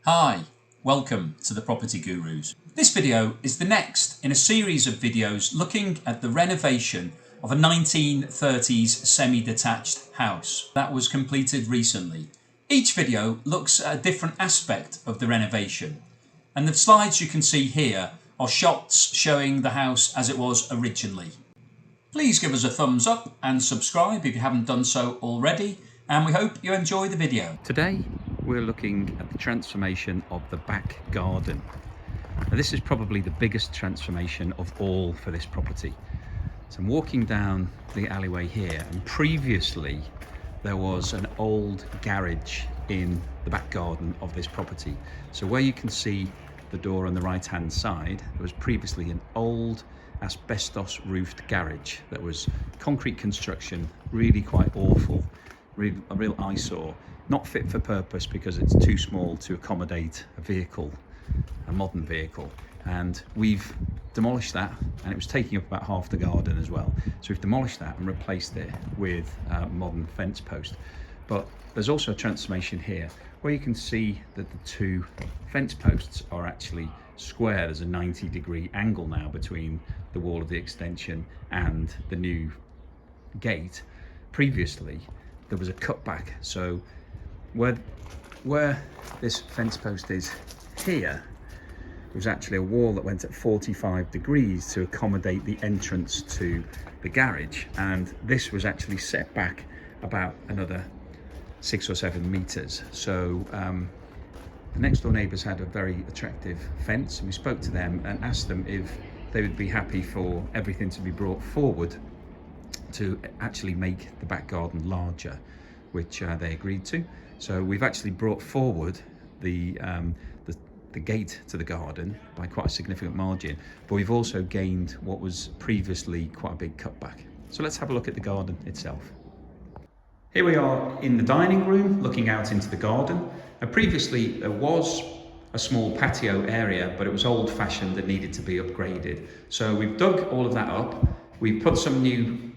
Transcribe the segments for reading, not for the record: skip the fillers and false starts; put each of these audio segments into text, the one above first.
Hi, welcome to the Property Gurus. This video is the next in a series of videos looking at the renovation of a 1930s semi-detached house that was completed recently. Each video looks at a different aspect of the renovation, and the slides you can see here are shots showing the house as it was originally. Please give us a thumbs up and subscribe if you haven't done so already, and we hope you enjoy the video. Today we're looking at the transformation of the back garden. Now, this is probably the biggest transformation of all for this property. So I'm walking down the alleyway here, and previously there was an old garage in the back garden of this property. So where you can see the door on the right hand side, there was previously an old asbestos roofed garage that was concrete construction, really quite awful, a real eyesore, not fit for purpose because it's too small to accommodate a vehicle, a modern vehicle. And we've demolished that, and it was taking up about half the garden as well. So we've demolished that and replaced it with a modern fence post. But there's also a transformation here where you can see that the two fence posts are actually square. There's a 90-degree angle now between the wall of the extension and the new gate. Previously there was a cutback, so where this fence post is here, there was actually a wall that went at 45 degrees to accommodate the entrance to the garage, and this was actually set back about another 6 or 7 meters. So the next door neighbours had a very attractive fence, and we spoke to them and asked them if they would be happy for everything to be brought forward to actually make the back garden larger, which they agreed to. So we've actually brought forward the gate to the garden by quite a significant margin, but we've also gained what was previously quite a big cutback. So let's have a look at the garden itself. Here we are in the dining room looking out into the garden. Previously there was a small patio area, but it was old-fashioned and needed to be upgraded. So we've dug all of that up. We've put some new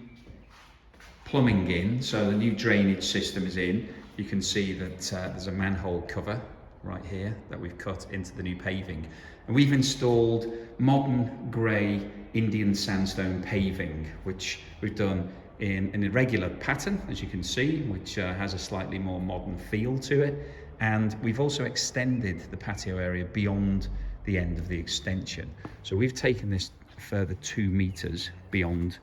plumbing in, so the new drainage system is in. You can see that there's a manhole cover right here that we've cut into the new paving, and we've installed modern grey Indian sandstone paving, which we've done in an irregular pattern, as you can see, which has a slightly more modern feel to it. And we've also extended the patio area beyond the end of the extension, so we've taken this a further 2 meters beyond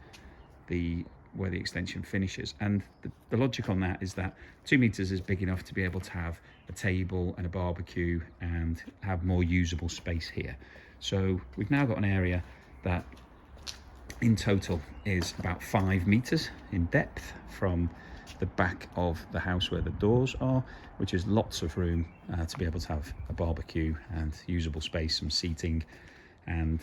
where the extension finishes. And the logic on that is that 2 meters is big enough to be able to have a table and a barbecue and have more usable space here. So we've now got an area that in total is about 5 meters in depth from the back of the house where the doors are, which is lots of room to be able to have a barbecue and usable space, some seating. And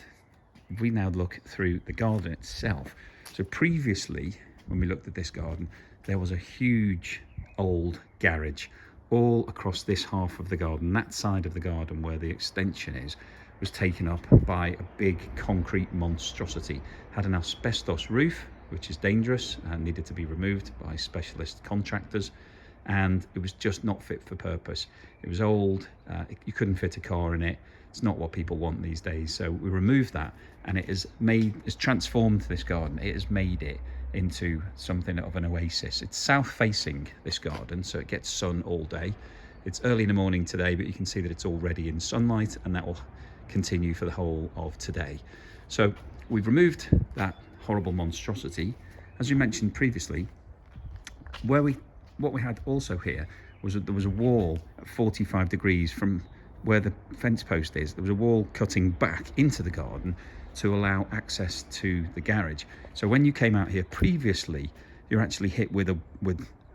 if we now look through the garden itself, so previously when we looked at this garden, there was a huge old garage all across this half of the garden. That side of the garden where the extension is was taken up by a big concrete monstrosity. Had an asbestos roof, which is dangerous and needed to be removed by specialist contractors, and it was just not fit for purpose. It was old, you couldn't fit a car in it. It's not what people want these days. So we removed that, and it has transformed this garden. It has made it into something of an oasis. It's south facing, this garden, so it gets sun all day. It's early in the morning today, but you can see that it's already in sunlight, and that will continue for the whole of today. So we've removed that horrible monstrosity. As you mentioned previously, what we had also here was that there was a wall at 45 degrees from where the fence post is. There was a wall cutting back into the garden to allow access to the garage. So when you came out here previously, you're actually hit with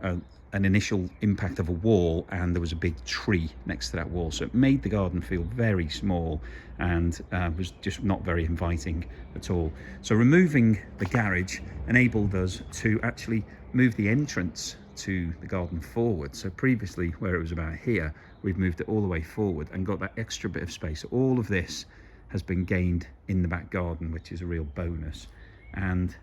an initial impact of a wall, and there was a big tree next to that wall. So it made the garden feel very small and was just not very inviting at all. So removing the garage enabled us to actually move the entrance to the garden forward. So previously, where it was about here, we've moved it all the way forward and got that extra bit of space. All of this has been gained in the back garden, which is a real bonus. And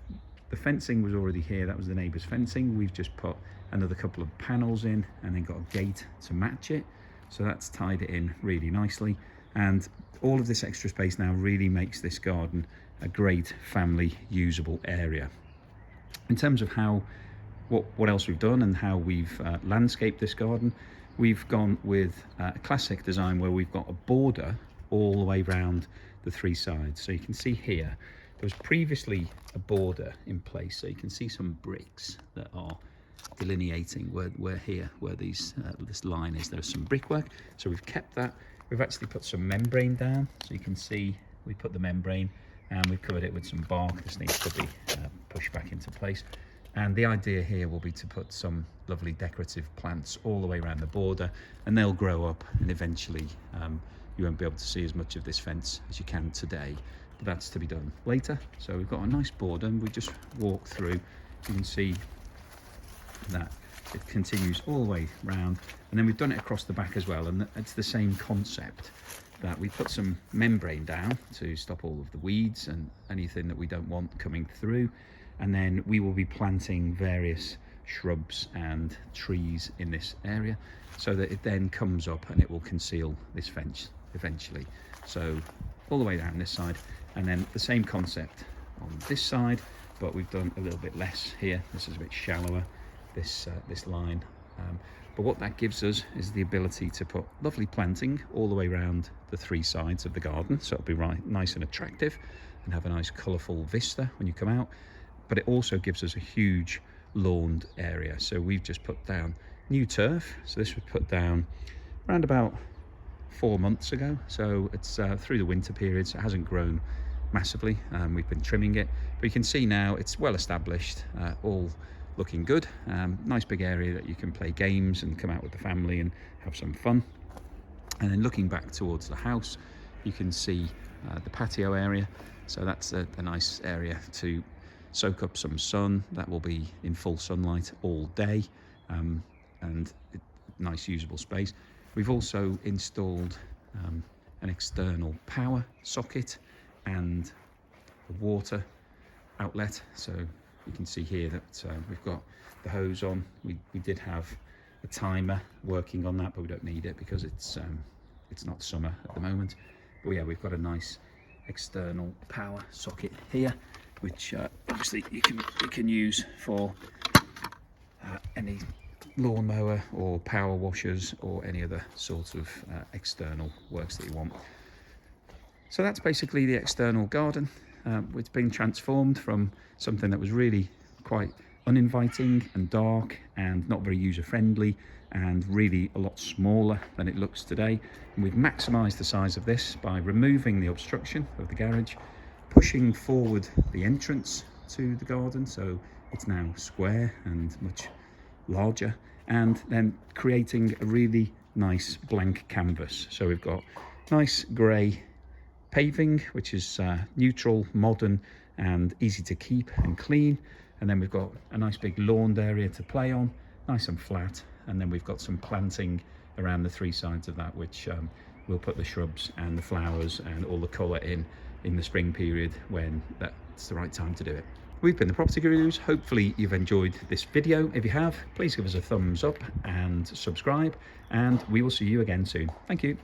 the fencing was already here. That was the neighbour's fencing. We've just put another couple of panels in and then got a gate to match it. So that's tied it in really nicely, and all of this extra space now really makes this garden a great family usable area. In terms of what else we've done and how we've landscaped this garden, we've gone with a classic design where we've got a border all the way around the three sides. So you can see here, there was previously a border in place, so you can see some bricks that are delineating where this line is. There's some brickwork, so we've kept that. We've actually put some membrane down, so you can see we put the membrane and we've covered it with some bark. This needs to be pushed back into place. And the idea here will be to put some lovely decorative plants all the way around the border, and they'll grow up, and eventually you won't be able to see as much of this fence as you can today, but that's to be done later. So we've got a nice border, and we just walk through. You can see that it continues all the way round, and then we've done it across the back as well, and it's the same concept, that we put some membrane down to stop all of the weeds and anything that we don't want coming through, and then we will be planting various shrubs and trees in this area so that it then comes up and it will conceal this fence eventually. So all the way down this side, and then the same concept on this side, but we've done a little bit less here. This is a bit shallower, this line, but what that gives us is the ability to put lovely planting all the way around the three sides of the garden, so it'll be nice and attractive and have a nice colourful vista when you come out. But it also gives us a huge lawned area. So we've just put down new turf. So this was put down around about 4 months ago, so it's through the winter period, so it hasn't grown massively. We've been trimming it, but you can see now it's well established, all looking good. Nice big area that you can play games and come out with the family and have some fun. And then looking back towards the house, you can see the patio area. So that's a nice area to soak up some sun. That will be in full sunlight all day, and nice usable space. We've also installed an external power socket and a water outlet. So you can see here that we've got the hose on. We did have a timer working on that, but we don't need it because it's not summer at the moment. But yeah, we've got a nice external power socket here, which obviously you can use for any lawnmower or power washers or any other sort of external works that you want. So that's basically the external garden. It's been transformed from something that was really quite uninviting and dark and not very user-friendly and really a lot smaller than it looks today. And we've maximised the size of this by removing the obstruction of the garage, pushing forward the entrance to the garden, so it's now square and much larger, and then creating a really nice blank canvas. So we've got nice grey paving, which is neutral, modern and easy to keep and clean, and then we've got a nice big lawned area to play on, nice and flat, and then we've got some planting around the three sides of that, which we'll put the shrubs and the flowers and all the colour in the spring period when that's the right time to do it. We've been the Property Gurus. Hopefully you've enjoyed this video. If you have, please give us a thumbs up and subscribe, and we will see you again soon. Thank you.